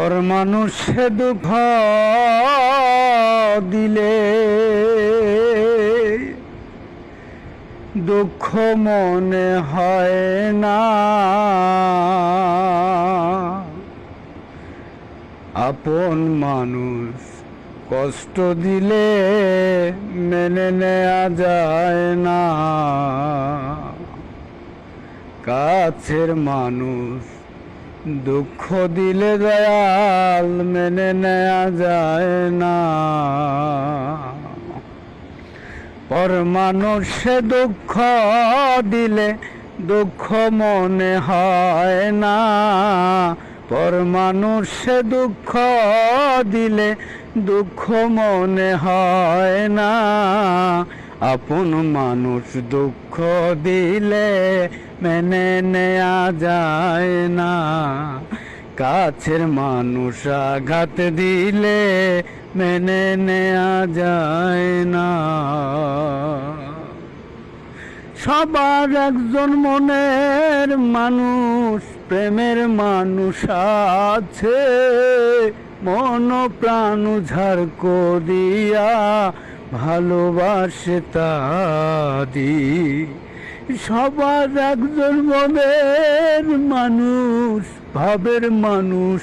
ওর মানুষে দুঃখ দিলে দুঃখ মনে হয় না, আপন মানুষ কষ্ট দিলে মেনে নেওয়া যায় না, কাছের মানুষ দুঃখ দিলে দয়াল মেনে নেওয়া যায় না। পর মানুষে দুঃখ দিলে দুঃখ মনে হয় না, পর মানুষে দুঃখ দিলে দুঃখ মনে হয় না, আপন মানুষ দুঃখ দিলে মেনে নেওয়া যায় না, কাছের মানুষ আঘাত দিলে মেনে নেওয়া যায় না। সবার একজন মনের মানুষ, প্রেমের মানুষ আছে, মন প্রাণ উজাড় করিয়া ভালোবাসে তাদি। সবার একজন মনের মানুষ, ভাবের মানুষ